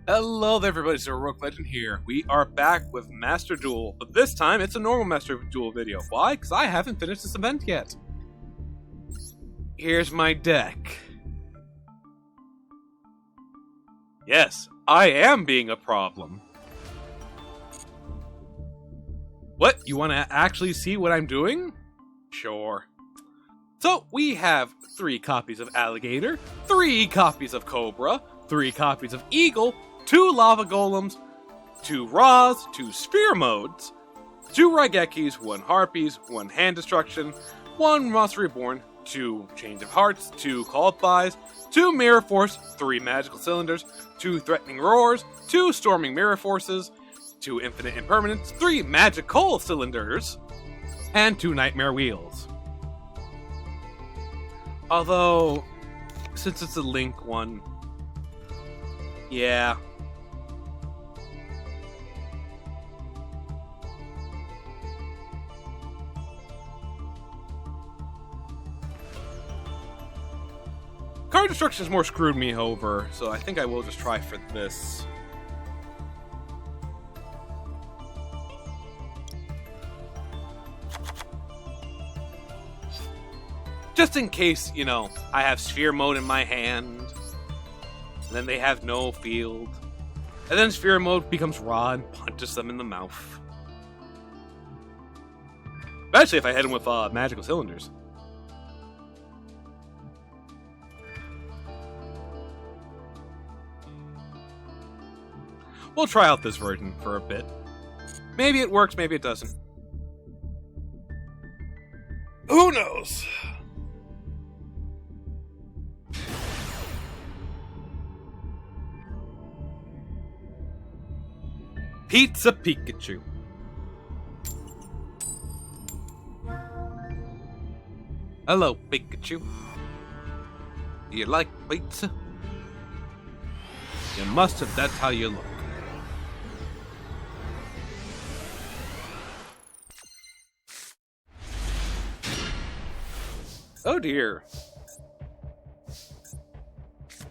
Hello there everybody, it's HeroicLegend here. We are back with Master Duel, but this time it's a normal Master Duel video. Why? Because I haven't finished this event yet. Here's my deck. Yes, I am being a problem. What? You want to actually see what I'm doing? Sure. So, we have 3 copies of Alligator, 3 copies of Cobra, 3 copies of Eagle, 2 Lava Golems, 2 Raws, 2 Sphere Modes, 2 Raigekis, 1 Harpies, 1 Hand Destruction, 1 Monster Reborn, 2 Change of Hearts, 2 Called Bys, 2 Mirror Force, 3 Magical Cylinders, 2 Threatening Roars, 2 Storming Mirror Forces, 2 Infinite Impermanents, 3 Magical Cylinders, and 2 Nightmare Wheels. Although, since it's a Link one, yeah. Card Destruction has more screwed me over, so I think I will just try for this. Just in case, you know, I have Sphere Mode in my hand, and then they have no field, and then Sphere Mode becomes Raw and punches them in the mouth. Especially if I hit them with Magical Cylinders. We'll try out this version for a bit. Maybe it works, maybe it doesn't. Who knows? Pizza Pikachu. Hello, Pikachu. Do you like pizza? You must have, that's how you look. Oh dear.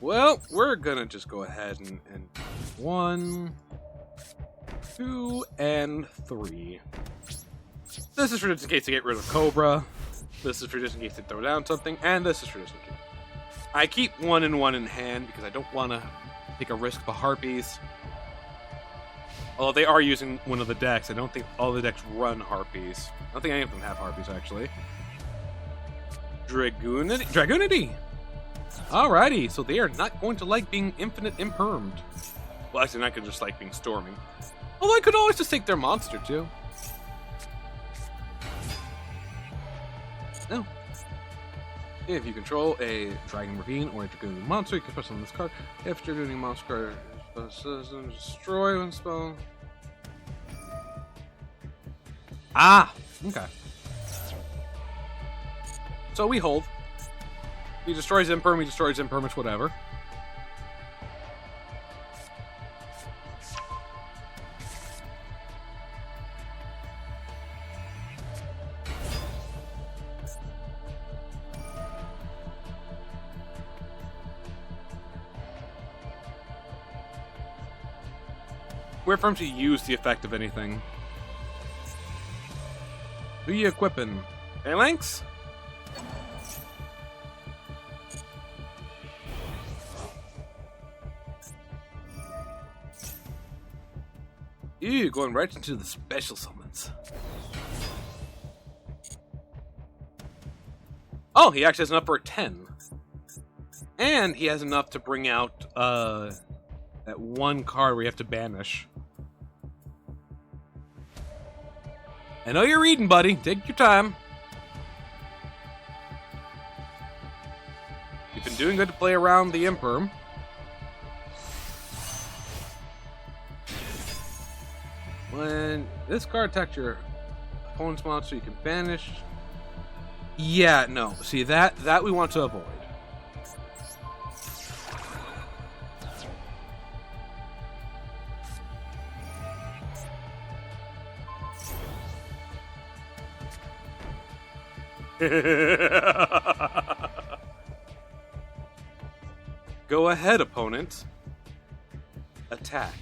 Well, we're gonna just go ahead and 1, 2, and 3. This is for just in case to get rid of Cobra. This is for just in case to throw down something, and this is for just in case. I keep 1 and 1 in hand because I don't want to take a risk for Harpies. Although they are using one of the decks, I don't think all the decks run Harpies. I don't think any of them have Harpies, actually. Dragoonity! Alrighty, so they are not going to like being infinite impermed. Well, actually, not going to just like being storming. Although I could always just take their monster, too. No. If you control a Dragon Ravine or a Dragooning monster, you can put on this card. If Dragooning monster doesn't destroy one spell. Ah! Okay. So we hold. He destroys Imperm, he destroys Imperm, it's whatever. Wait for him to use the effect of anything. Who you equipping? Phalanx? Ew, going right into the special summons. Oh, he actually has enough for a 10. And he has enough to bring out that one card where you have to banish. I know you're reading, buddy. Take your time. You've been doing good to play around the Imperm. When this card attacks your opponent's monster, you can banish. Yeah, no. See, that we want to avoid. Go ahead, opponent. attack.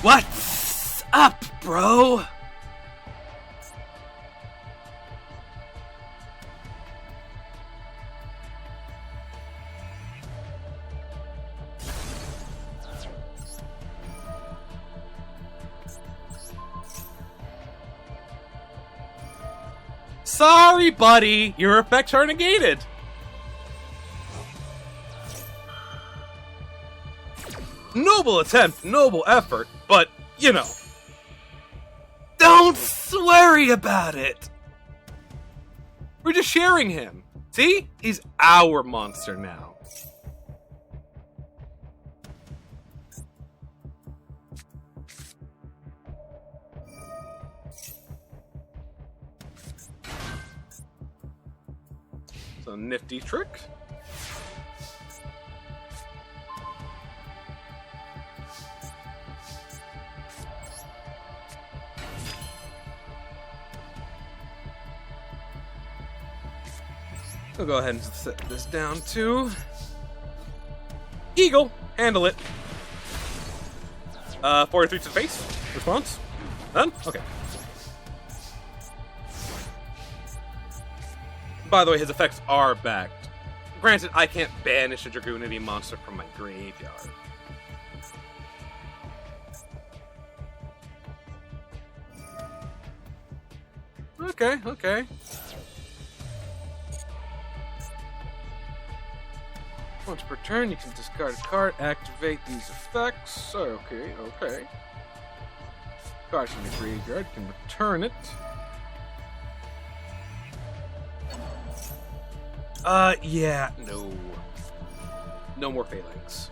What's up, bro? Sorry, buddy. Your effects are negated. Noble attempt, noble effort, but, you know. Don't worry about it. We're just sharing him. See? He's our monster now. So, nifty trick. We'll go ahead and set this down too. Eagle, handle it. 43 to the face. Response? None? Okay. By the way, his effects are backed. Granted, I can't banish a Dragoonity monster from my graveyard. Okay. Once per turn, you can discard a card, activate these effects. Okay. Cards from your graveyard, you can return it. Yeah, no. No more failings.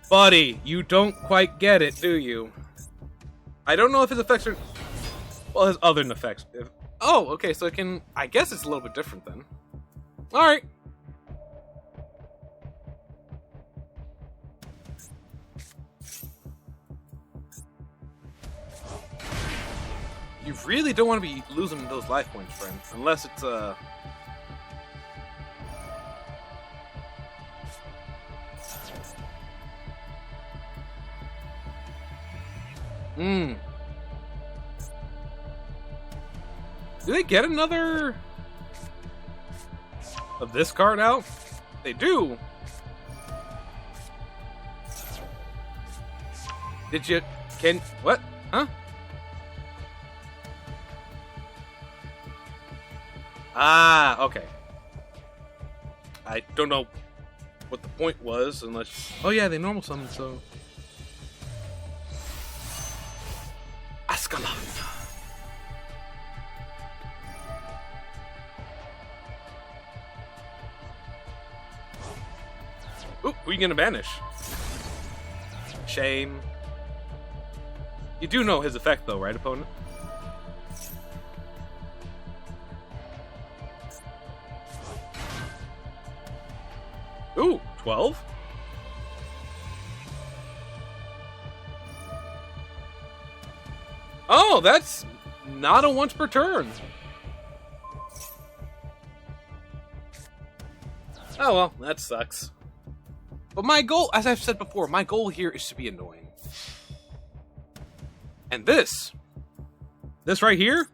Buddy, you don't quite get it, do you? I don't know if his effects are... Well, his other effects. Oh, okay, so it can... I guess it's a little bit different then. Alright. You really don't want to be losing those life points, friend. Unless it's, Do they get another of this card out? They do. Did you... What? Huh? Ah, okay. I don't know what the point was unless... Oh yeah, they normal summon, so... Ascalon. Ooh, who are you gonna banish? Shame. You do know his effect though, right, opponent? Ooh, 12? Oh, that's not a once per turn. Oh well, that sucks. But my goal, as I've said before, my goal here is to be annoying. And this right here,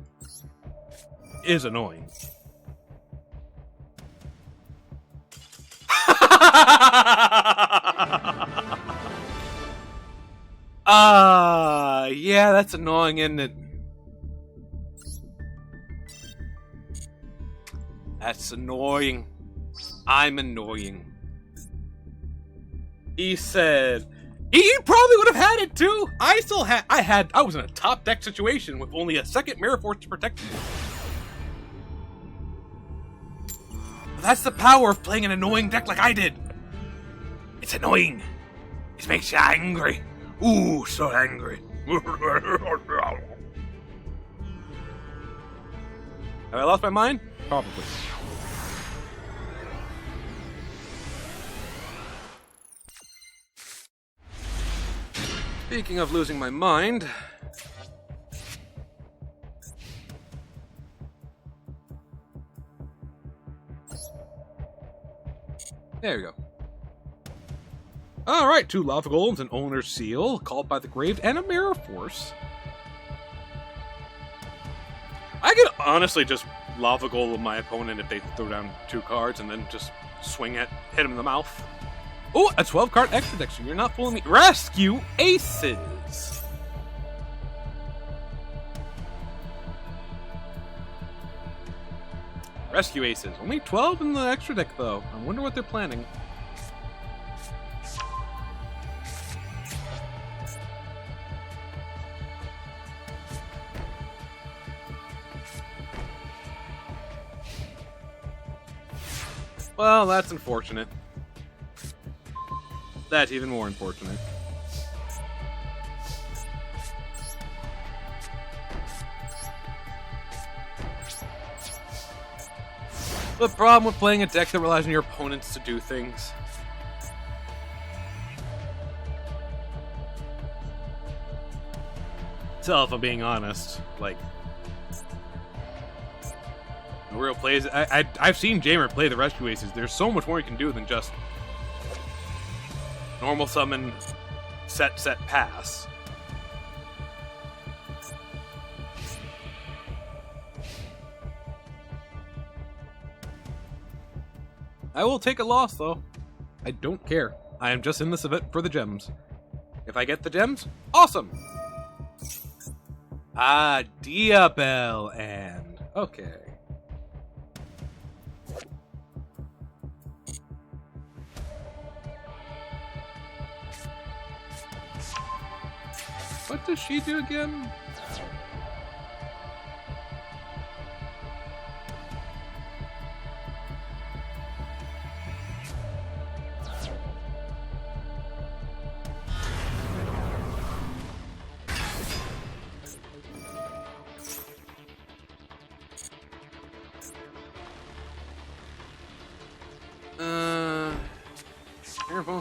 is annoying. Yeah, that's annoying, isn't it? That's annoying. I'm annoying. He said he probably would have had it too. I was in a top deck situation with only a second Mirror Force to protect me. But that's the power of playing an annoying deck like I did. It's annoying. It makes you angry. Ooh, so angry. Have I lost my mind? Probably. Speaking of losing my mind... There we go. Alright, 2 Lava Golems, an Owner's Seal, Called by the Grave, and a Mirror Force. I could honestly just Lava Golem my opponent if they throw down 2 cards and then just hit him in the mouth. Oh, a 12-card extra deck, so you're not fooling me. Rescue Aces! Rescue Aces. Only 12 in the extra deck, though. I wonder what they're planning. Well, that's unfortunate. That's even more unfortunate. The problem with playing a deck that relies on your opponents to do things. So, if I'm being honest, like... no real plays. I've seen Jamer play the Rescue Aces. There's so much more you can do than just... normal summon, set, pass. I will take a loss, though. I don't care. I am just in this event for the gems. If I get the gems, awesome! Ah, Diabell and... okay. What does she do again?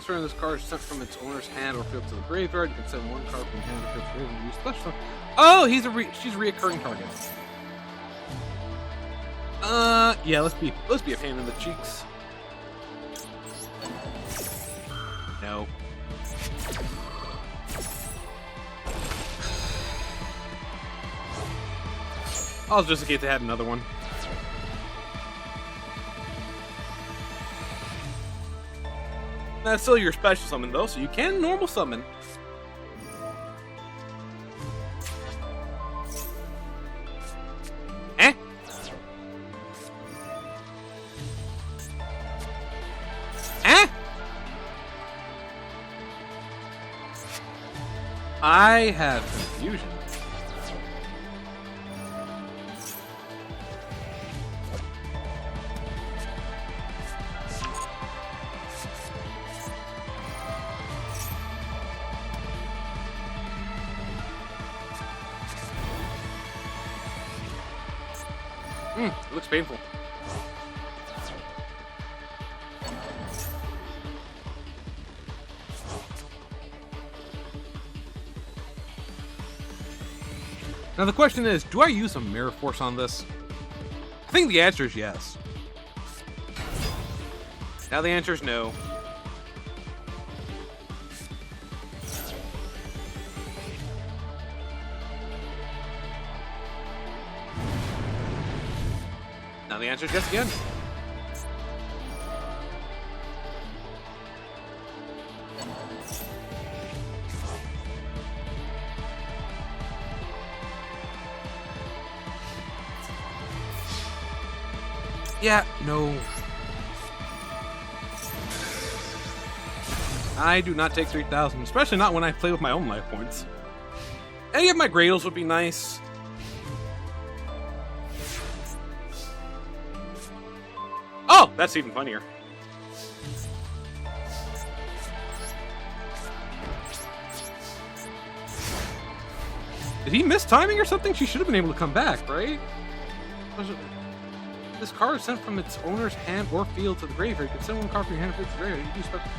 Turn this card is sent from its owner's hand or field to the graveyard. You can send 1 card from hand to field to the graveyard and use special. Oh, she's a reoccurring target. Yeah, let's be a pain in the cheeks. No. I was just in case they had another one. That's still your special summon, though, so you can normal summon. Eh? Eh? I have confusion. It looks painful. Now the question is, do I use a Mirror Force on this? I think the answer is yes. Now the answer is no. Now the answer is yes again. Yeah, no. I do not take 3,000, especially not when I play with my own life points. Any of my Gradles would be nice. Oh, that's even funnier. Did he miss timing or something? She should have been able to come back, right? This card is sent from its owner's hand or field to the graveyard. You can send 1 card from your hand to the graveyard. You do special.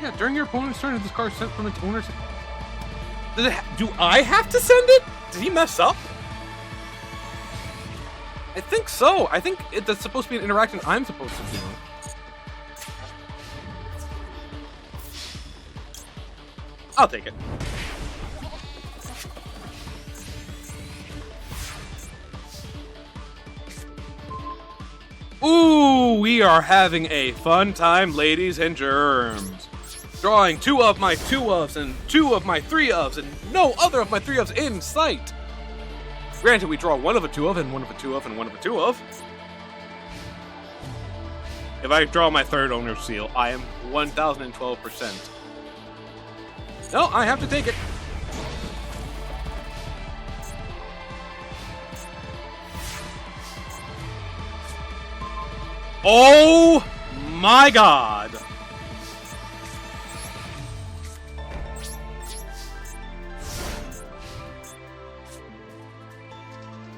Yeah, during your opponent's turn, this card is sent from its owner's... Do I have to send it? Did he mess up? I think so. I think that's supposed to be an interaction I'm supposed to do. I'll take it. Ooh, we are having a fun time, ladies and germs. Drawing 2 of my 2-ofs and 2 of my 3-ofs and no other of my 3-ofs in sight. Granted, we draw 1 of a 2-of and 1 of a 2-of and 1 of a 2-of. If I draw my 3rd owner's seal, I am 1012%. No, I have to take it. Oh my god!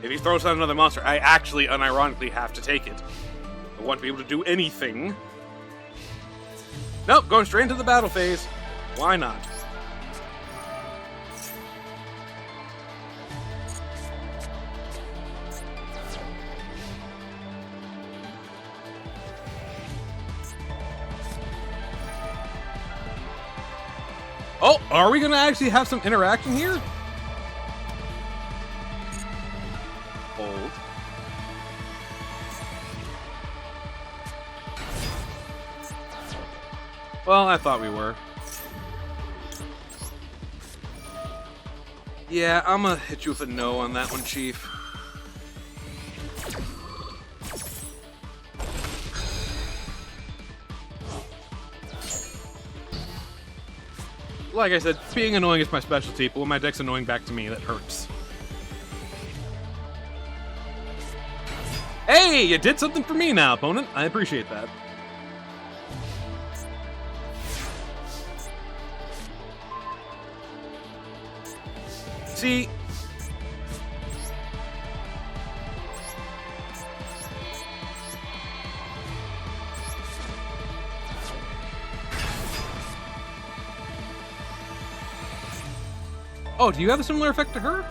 If he throws out another monster, I actually unironically have to take it. I want to be able to do anything. Nope, going straight into the battle phase. Why not? Oh, are we going to actually have some interaction here? Hold. Well, I thought we were. Yeah, I'm gonna hit you with a no on that one, Chief. Like I said, being annoying is my specialty, but when my deck's annoying back to me, that hurts. Hey, you did something for me now, opponent. I appreciate that. See... Oh, do you have a similar effect to her?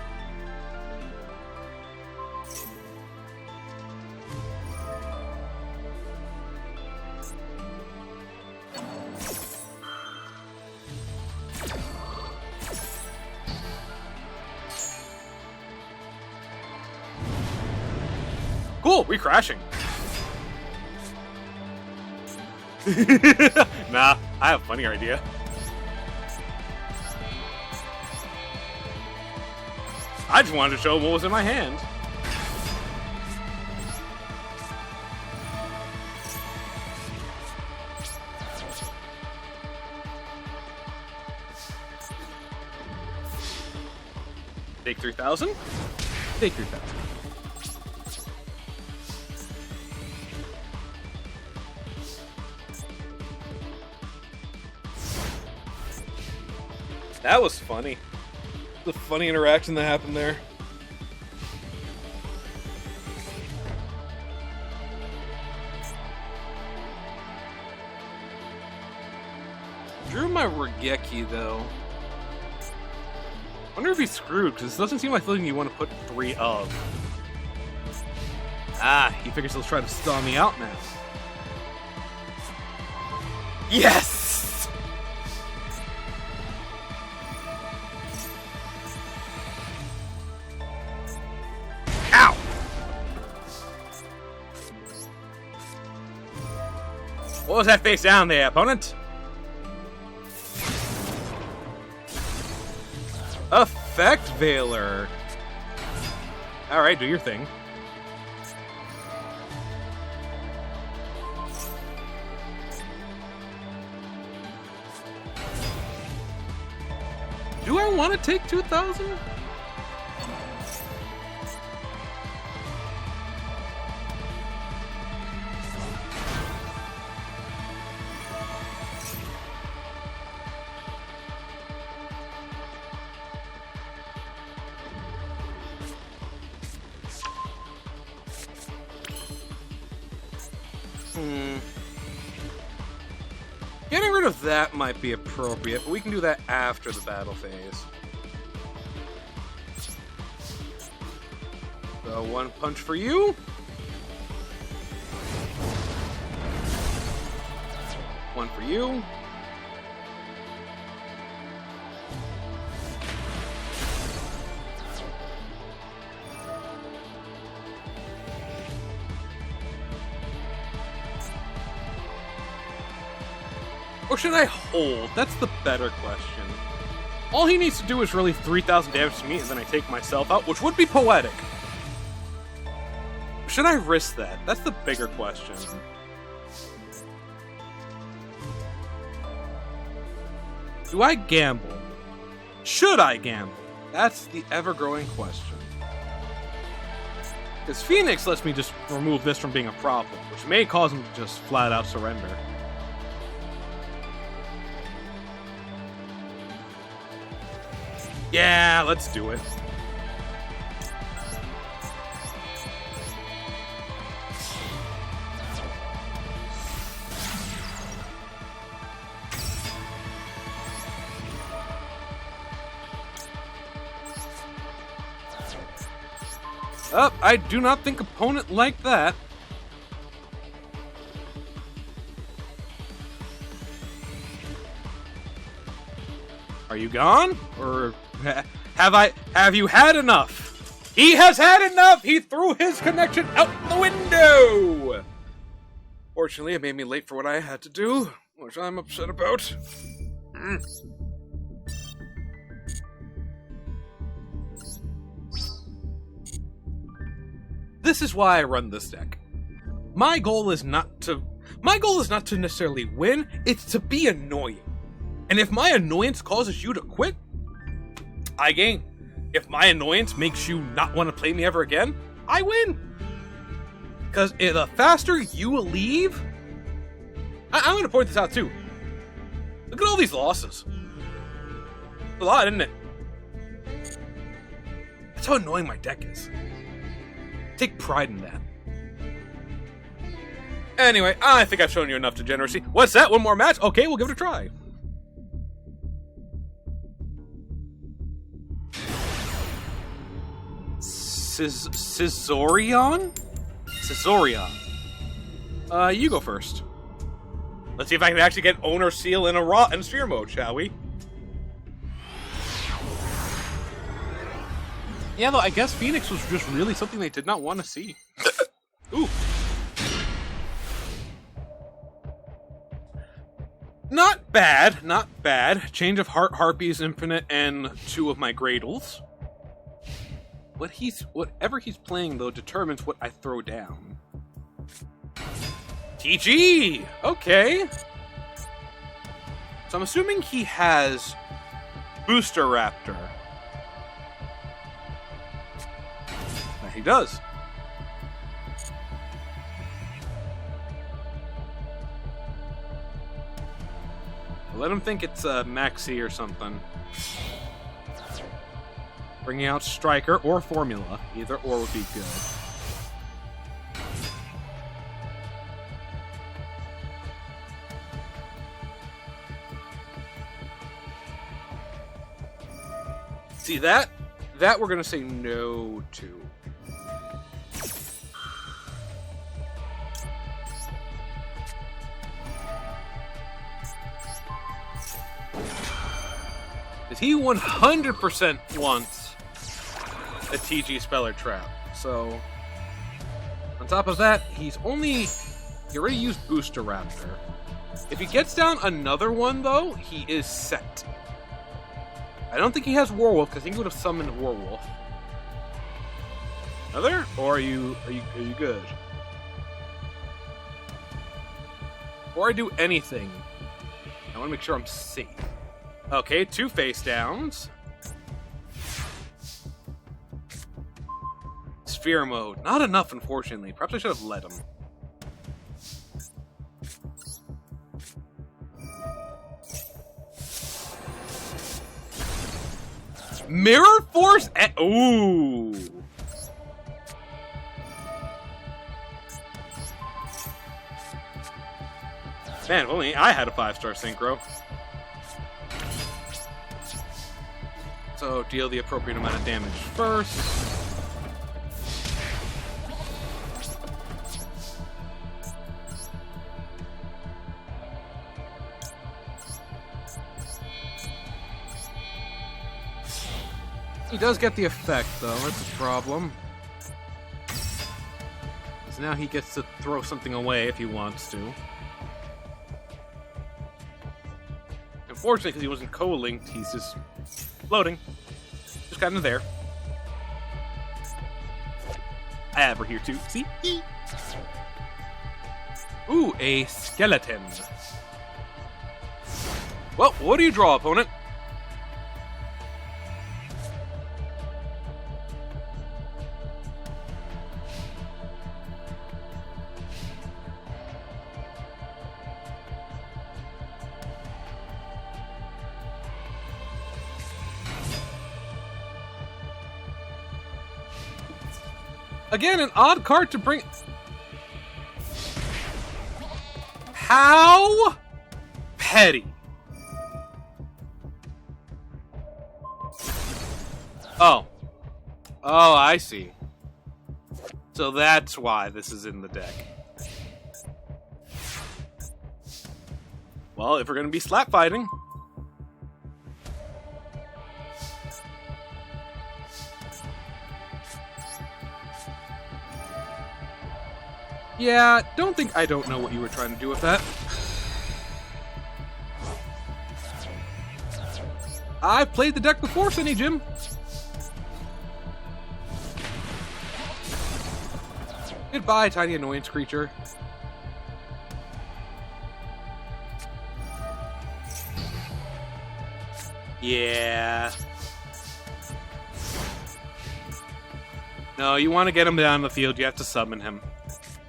Cool, we crashing. Nah, I have a funny idea. I just wanted to show what was in my hand. Take 3,000? Take 3,000. That was funny. The funny interaction that happened there. Drew my Regeki though. Wonder if he's screwed, because this doesn't seem like something you want to put 3 of. Ah, he figures he'll try to stall me out now. Yes! Ow! What was that face down there, opponent? Effect Veiler. Alright, do your thing. Do I want to take 2,000? Getting rid of that might be appropriate, but we can do that after the battle phase. So, one punch for you. One for you. Or should I hold? That's the better question. All he needs to do is really 3,000 damage to me, and then I take myself out, which would be poetic. Should I risk that? That's the bigger question. Do I gamble? Should I gamble? That's the ever-growing question. Because Phoenix lets me just remove this from being a problem, which may cause him to just flat-out surrender. Yeah, let's do it. I do not think opponent like that. Are you gone? Or have you had enough? He has had enough! He threw his connection out the window! Fortunately, it made me late for what I had to do, which I'm upset about. This is why I run this deck. My goal is not to necessarily win, it's to be annoying. And if my annoyance causes you to quit, I gain. If my annoyance makes you not want to play me ever again, I win. Because the faster you leave... I'm going to point this out too. Look at all these losses. It's a lot, isn't it? That's how annoying my deck is. Take pride in that. Anyway, I think I've shown you enough degeneracy. What's that? One more match? Okay, we'll give it a try. Scizorion? You go first. Let's see if I can actually get Owner Seal in a sphere mode, shall we? Yeah, though, I guess Phoenix was just really something they did not want to see. Ooh. Not bad, not bad. Change of Heart, Harpies Infinite, and 2 of my Gradles. Whatever he's playing, though, determines what I throw down. TG! Okay. So I'm assuming he has Booster Raptor. He does. Let him think it's Maxi or something. Bringing out Striker or Formula. Either or would be good. See, that we're going to say no to. He 100% wants a TG Speller Trap. So, on top of that, he already used Booster Raptor. If he gets down another one, though, he is set. I don't think he has Warwolf, because he would have summoned Warwolf. Another? Or are you good? Before I do anything, I want to make sure I'm safe. Okay, 2 face downs. Sphere mode. Not enough, unfortunately. Perhaps I should have let him. Mirror Force? Ooh. Man, if only I had a 5-star synchro. So deal the appropriate amount of damage first. He does get the effect, though. That's a problem. Because now he gets to throw something away if he wants to. Unfortunately, because he wasn't co-linked, he's just floating. Just kind of there. I have her here, too. See? Ooh, a skeleton. Well, what do you draw, opponent? Again, an odd card to bring. How petty. Oh. Oh, I see. So that's why this is in the deck. Well, if we're going to be slap fighting. Yeah, don't think I don't know what you were trying to do with that. I've played the deck before, Sunny Jim. Goodbye, tiny annoyance creature. Yeah. No, you want to get him down the field, you have to summon him.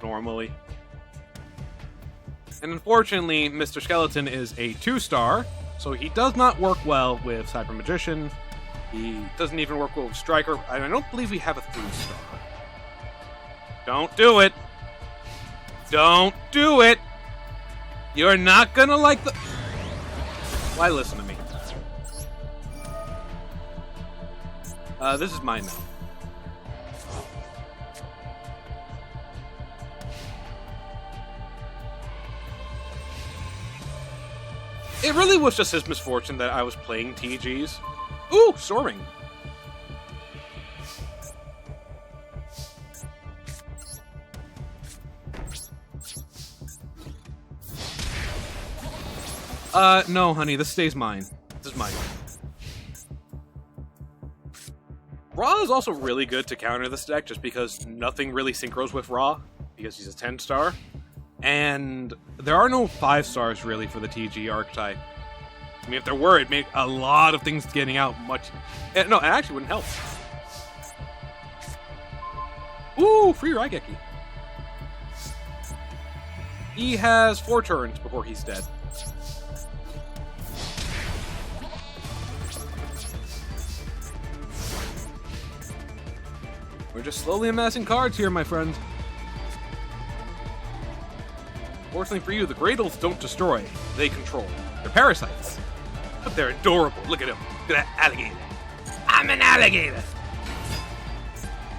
Normally. And unfortunately, Mr. Skeleton is a 2-star, so he does not work well with Cyber Magician. He doesn't even work well with Striker. I don't believe we have a 3-star. Don't do it. Don't do it. You're not gonna like the... Why listen to me? This is mine now. It really was just his misfortune that I was playing TGs. Ooh, Storming. No, honey, this stays mine. This is mine. Ra is also really good to counter this deck just because nothing really synchros with Ra, because he's a 10-star. And there are no 5-stars really for the TG archetype. I mean, if there were, it'd make a lot of things getting out much... No, it actually wouldn't help. Ooh, free Raigeki. He has 4 turns before he's dead. We're just slowly amassing cards here, my friend. Fortunately for you, the Gradles don't destroy, they control. They're parasites. But they're adorable. Look at him. Look at that alligator. I'm an alligator!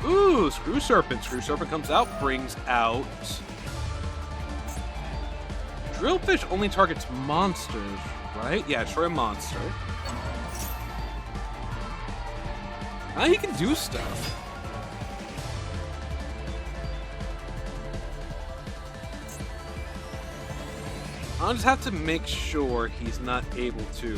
Ooh, Screw Serpent. Screw Serpent comes out, brings out... Drillfish only targets monsters, right? Yeah, destroy a monster. Now he can do stuff. I'll just have to make sure he's not able to...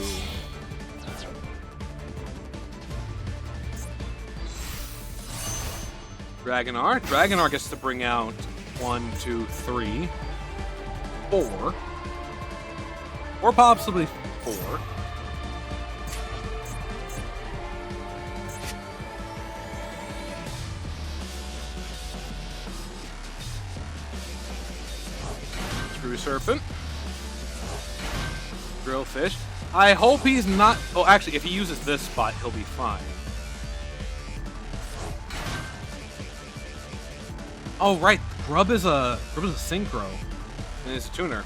Dragonar. Dragonar gets to bring out 1, 2, 3, 4. Or possibly 4. Screw Serpent. Drillfish. I hope he's not... Oh, actually, if he uses this spot, he'll be fine. Oh, right. Grub is a synchro. And it's a tuner.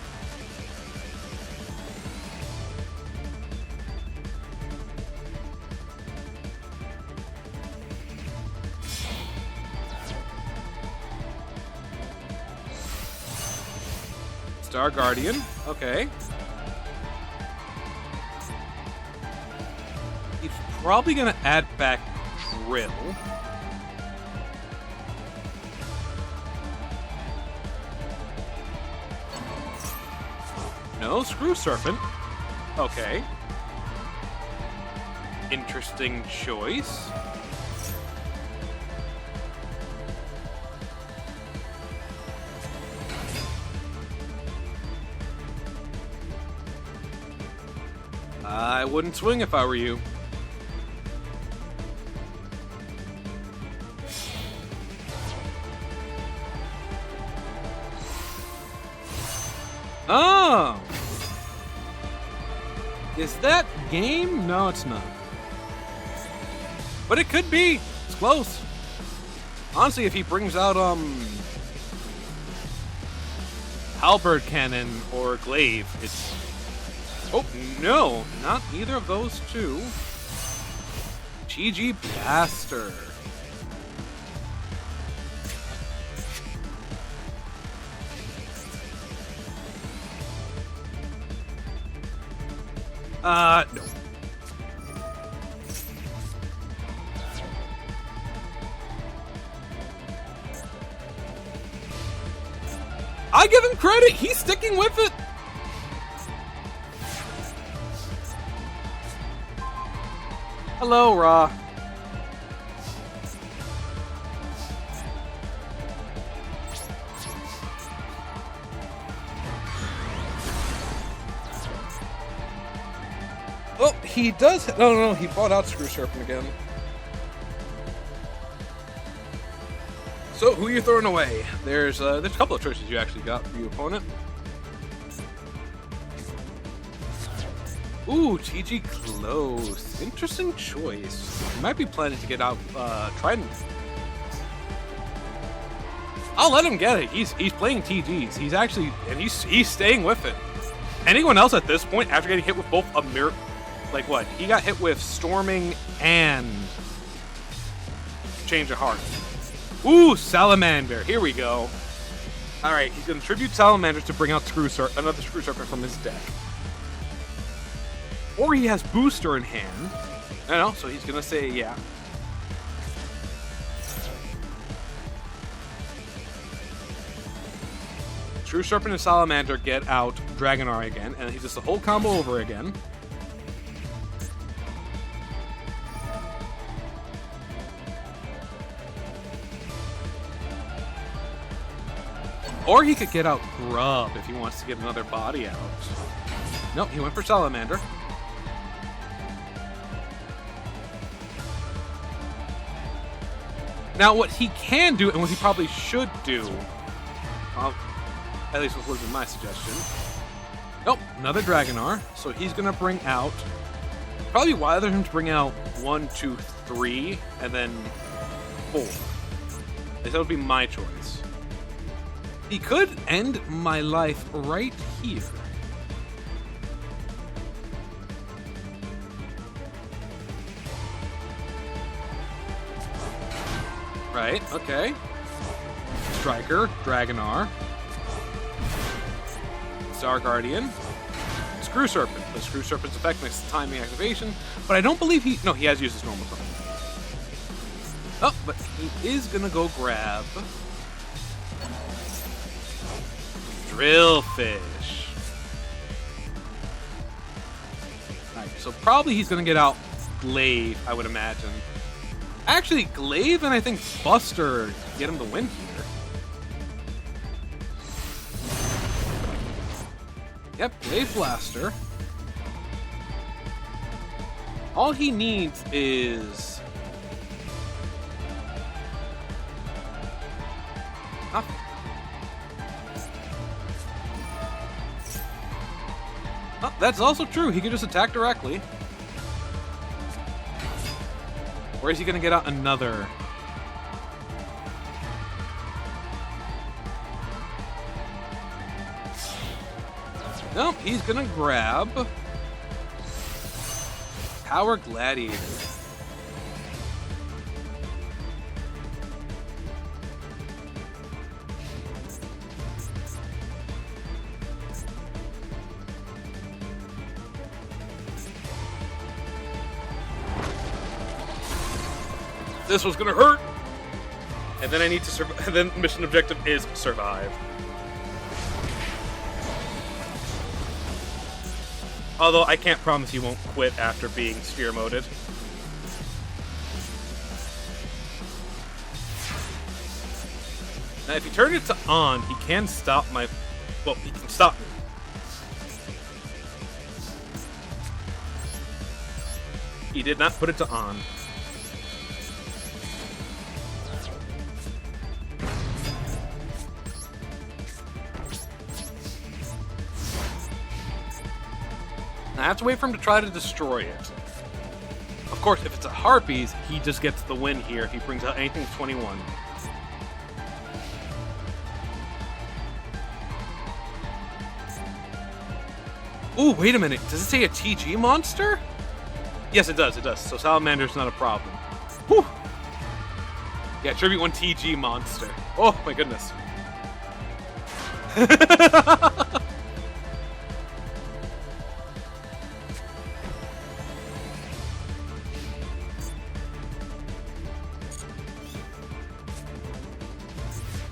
Star Guardian. Okay. He's probably gonna add back Drill. No, Screw Serpent. Okay. Interesting choice. I wouldn't swing if I were you. Oh! Is that game? No, it's not. But it could be. It's close. Honestly, if he brings out, Halberd Cannon or Glaive, it's... Oh, no! Not either of those two. GG Blaster. No. I give him credit! He's sticking with it! Hello, Ra. Oh, he does. No, he bought out Screw Serpent again. So, who are you throwing away? There's a couple of choices you actually got for your opponent. Ooh, TG close. Interesting choice. He might be planning to get out Trident. I'll let him get it. He's playing TGs. He's actually, and he's staying with it. Anyone else at this point, after getting hit with both a mirror, like what? He got hit with Storming and Change of Heart. Ooh, Salamander. Here we go. All right, he's gonna tribute Salamander to bring out another Screw Serpent from his deck. Or he has Booster in hand. I don't know, so he's gonna say yeah. Screw Serpent and Salamander get out Dragonar again, and he does the whole combo over again. Or he could get out Grub if he wants to get another body out. Nope, he went for Salamander. Now, what he can do, and what he probably should do, well, at least would be my suggestion. Nope, another Dragonar. So he's going to bring out, probably wiser him to bring out 1, 2, 3, and then 4. That would be my choice. He could end my life right here. Right, okay. Striker, Dragonar. Star Guardian. Screw Serpent. The Screw Serpent's effect makes the timing activation, but I don't believe he... No, he has used his normal summon. Oh, but he is gonna go grab... Drillfish. Alright, so probably he's gonna get out Glaive, I would imagine. Actually, Glaive and I think Buster get him the win here. Yep, Glaive Blaster. All he needs is... nothing. Oh, that's also true. He can just attack directly. Or is he going to get out another? Nope, he's going to grab Power Gladiator. This was gonna hurt! And then I need to survive. And then mission objective is survive. Although I can't promise he won't quit after being sphere moded. Now if you turn it to on, he can stop my... Well, he can stop me. He did not put it to on. I have to wait for him to try to destroy it. Of course, if it's a Harpies, he just gets the win here if he brings out anything 21. Ooh, wait a minute. Does it say a TG monster? Yes, it does. It does. So Salamander's not a problem. Whew. Yeah, Tribute 1 TG monster. Oh, my goodness.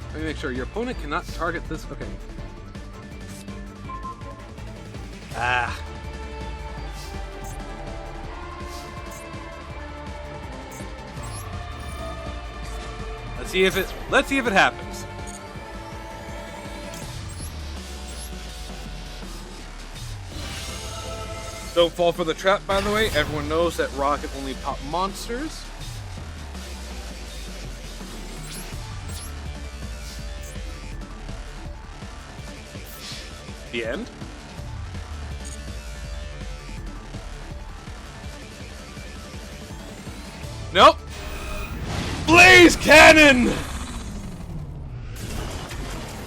Let me make sure your opponent cannot target this. Okay. Ah. Let's see if it happens. Don't fall for the trap, by the way. Everyone knows that Rock can only pop monsters. The end. Nope. Blaze Cannon.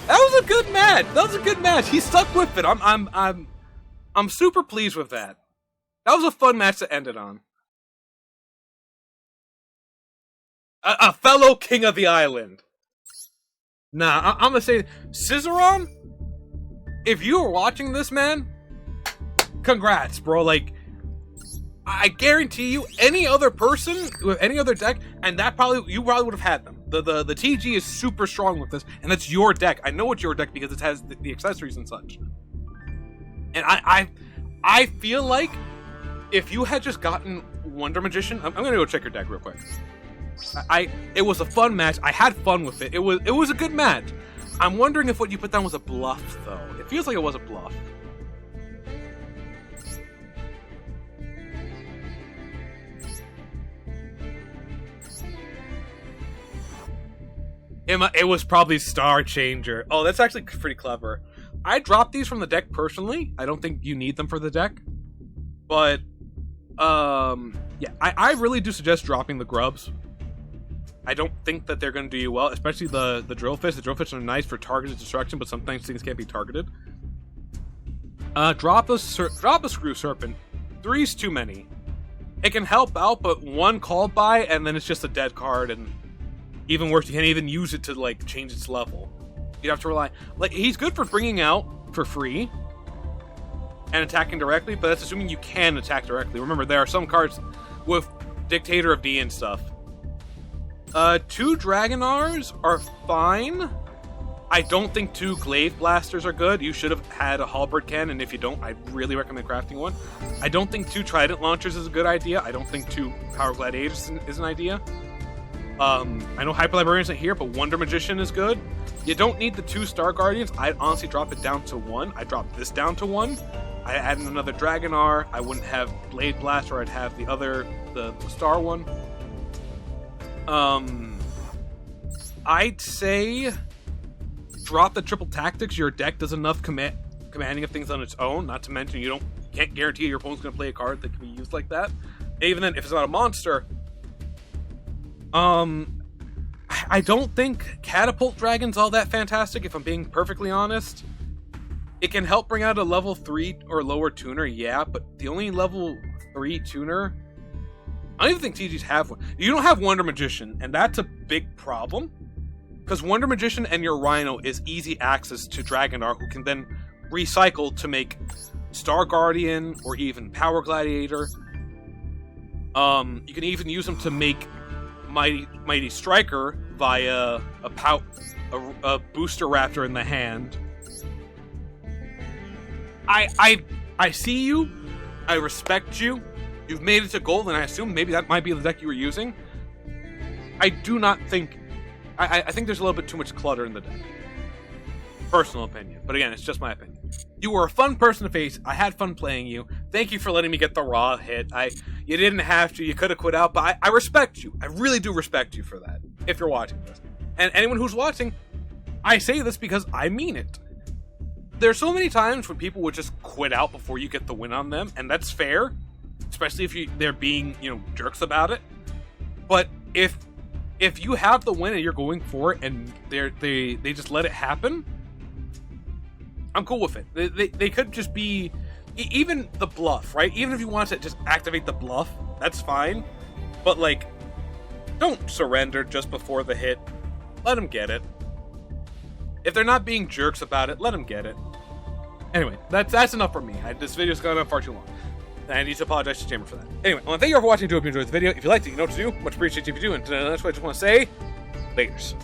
That was a good match. That was a good match. He stuck with it. I'm super pleased with that. That was a fun match to end it on. A fellow king of the island. Nah, I'm gonna say Scissoron. If you were watching this, man, congrats, bro. Like, I guarantee you, any other person with any other deck, and you probably would have had them. The TG is super strong with this, and that's your deck. I know it's your deck because it has the accessories and such. And I feel like if you had just gotten Wonder Magician, I'm gonna go check your deck real quick. It was a fun match. I had fun with it. It was a good match. I'm wondering if what you put down was a bluff, though. It feels like it was a bluff. It was probably Star Changer. Oh, that's actually pretty clever. I dropped these from the deck personally. I don't think you need them for the deck. But, yeah, I really do suggest dropping the grubs. I don't think that they're going to do you well, especially the Drillfish. The Drillfish are nice for targeted destruction, but sometimes things can't be targeted. Drop a Screw Serpent. 3's too many. It can help out, but one called by, and then it's just a dead card, and even worse, you can't even use it to, like, change its level. You'd have to rely... Like, he's good for bringing out for free and attacking directly, but that's assuming you can attack directly. Remember, there are some cards with Dictator of D and stuff. 2 Dragonars are fine. I don't think 2 Glaive Blasters are good. You should have had a Halberd Cannon. If you don't, I'd really recommend crafting one. I don't think 2 Trident Launchers is a good idea. I don't think 2 Power Gladiators is an idea. I know Hyper Librarian's not here, but Wonder Magician is good. You don't need the 2 Star Guardians. I'd honestly drop it down to 1. I dropped this down to 1. I add in another Dragonar. I wouldn't have Blade Blast, or I'd have the other, the Star one. I'd say drop the triple tactics. Your deck does enough commanding of things on its own. Not to mention you can't guarantee your opponent's going to play a card that can be used like that. And even then, if it's not a monster, I don't think Catapult Dragon's all that fantastic, if I'm being perfectly honest. It can help bring out a level 3 or lower tuner, yeah, but the only level 3 tuner... I don't even think TGs have one. You don't have Wonder Magician, and that's a big problem. Because Wonder Magician and your Rhino is easy access to Dragonar, who can then recycle to make Star Guardian or even Power Gladiator. You can even use them to make mighty striker via a booster raptor in the hand. I see you. I respect you. You've made it to gold, and I assume maybe that might be the deck you were using. I do not think... I think there's a little bit too much clutter in the deck. Personal opinion. But again, it's just my opinion. You were a fun person to face. I had fun playing you. Thank you for letting me get the raw hit. You didn't have to. You could have quit out, but I respect you. I really do respect you for that, if you're watching this. And anyone who's watching, I say this because I mean it. There's so many times when people would just quit out before you get the win on them, and that's fair. Especially if they're being, jerks about it. But if you have the win and you're going for it and they just let it happen, I'm cool with it. They could just be... Even the bluff, right? Even if you want to just activate the bluff, that's fine. But, don't surrender just before the hit. Let them get it. If they're not being jerks about it, let them get it. Anyway, that's enough for me. This video's gone on far too long. And I need to apologize to Chamber for that. Anyway, well, thank you all for watching. I hope you enjoyed the video. If you liked it, you know what to do. Much appreciated if you do. And that's what I just want to say. Laters.